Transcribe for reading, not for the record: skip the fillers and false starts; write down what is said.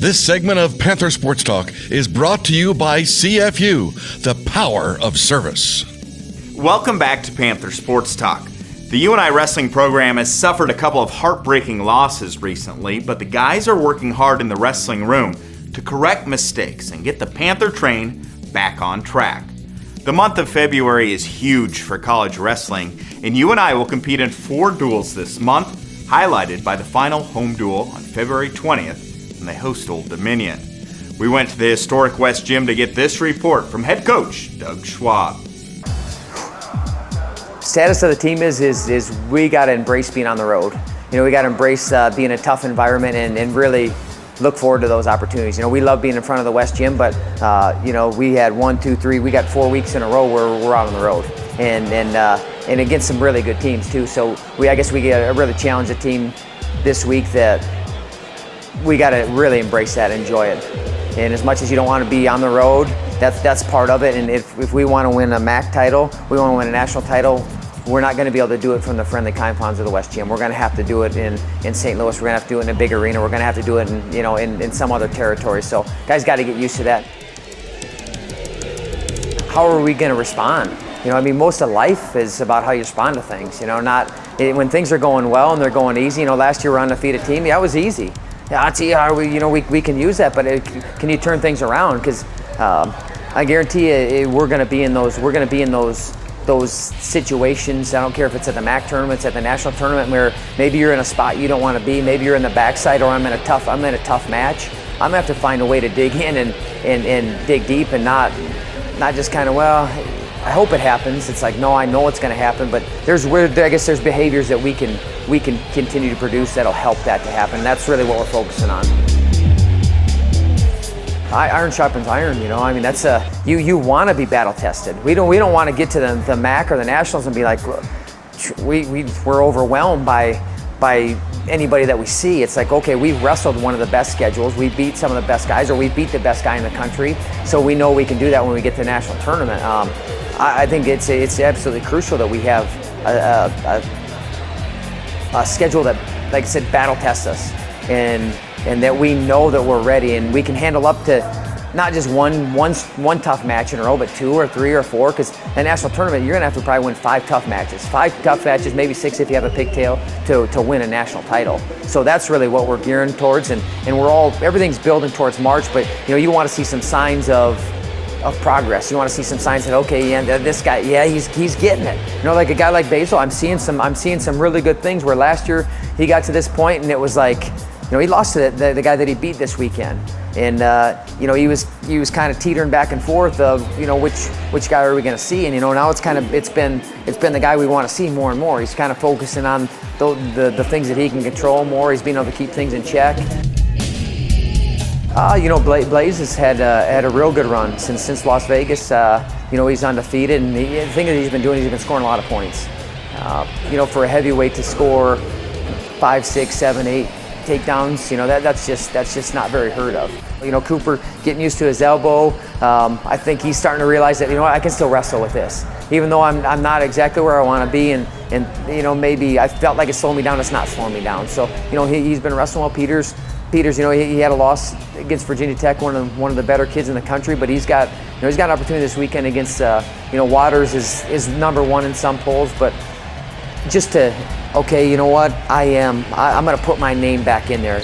This segment of Panther Sports Talk is brought to you by CFU, the power of service. Welcome back to Panther Sports Talk. The UNI Wrestling program has suffered a couple of heartbreaking losses recently, but the guys are working hard in the wrestling room to correct mistakes and get the Panther train back on track. The month of February is huge for college wrestling, and UNI will compete in 4 duels this month, highlighted by the final home duel on February 20th when they host Old Dominion. We went to the historic West Gym to get this report from head coach Doug Schwab. Status of the team is we got to embrace being on the road. You know, we got to embrace being in a tough environment and really look forward to those opportunities. You know, we love being in front of the West Gym, but you know, we had 1, 2, 3. We got 4 weeks in a row where we're out on the road, and against some really good teams too. So I guess we get really challenge the team this week that we got to really embrace that, enjoy it. And as much as you don't want to be on the road, that's part of it. And if we want to win a MAC title, we want to win a national title, we're not going to be able to do it from the friendly confines of the West Gym. We're going to have to do it in St. Louis. We're going to have to do it in a big arena. We're going to have to do it in some other territory. So guys got to get used to that. How are we going to respond? You know, I mean, most of life is about how you respond to things. You know, when things are going well and they're going easy. You know, last year we were an undefeated team. Yeah, it was ezy. Yeah, it's how we can use that, but can you turn things around? Because I guarantee you, we're going to be in those situations. I don't care if it's at the MAC tournaments, at the national tournament, where maybe you're in a spot you don't want to be. Maybe you're in the backside, or I'm in a tough match. I'm gonna have to find a way to dig in and dig deep, and not just kind of, well, I hope it happens. It's like, no, I know it's going to happen, but I guess there's behaviors that we can continue to produce that'll help that to happen. And that's really what we're focusing on. Iron sharpens iron, you know. I mean, that's you want to be battle tested. We don't want to get to the MAC or the nationals and be like, we're overwhelmed by anybody that we see. It's like, okay, we've wrestled one of the best schedules. We beat some of the best guys, or we beat the best guy in the country. So we know we can do that when we get to the national tournament. I think it's absolutely crucial that we have a schedule that, like I said, battle tests us, and that we know that we're ready and we can handle up to not just one tough match in a row, but 2 or 3 or 4, because the national tournament, you're gonna have to probably win 5 tough matches. 5 tough matches, maybe 6 if you have a pigtail, to win a national title. So that's really what we're gearing towards, and everything's building towards March, but you know, you wanna see some signs of progress. You want to see some signs that, okay, yeah, this guy, yeah, he's getting it. You know, like a guy like Basil, I'm seeing some really good things, where last year he got to this point and it was like, you know, he lost to the guy that he beat this weekend, and you know, he was kind of teetering back and forth of, you know, which guy are we going to see, and you know, now it's been the guy we want to see more and more. He's kind of focusing on the things that he can control more. He's been able to keep things in check. You know, Blaze has had a real good run since Las Vegas. You know, he's undefeated, and the thing that he's been doing, he's been scoring a lot of points. You know, for a heavyweight to score 5, 6, 7, 8 takedowns, you know, that's just not very heard of. You know, Cooper getting used to his elbow. I think he's starting to realize that, you know what, I can still wrestle with this, even though I'm not exactly where I want to be, and you know, maybe I felt like it's slowing me down. It's not slowing me down. So you know, he's been wrestling well. Peters, you know, he had a loss against Virginia Tech, one of the better kids in the country, but he's got an opportunity this weekend against you know, Waters is number 1 in some polls, but just to, okay, you know what, I'm going to put my name back in there.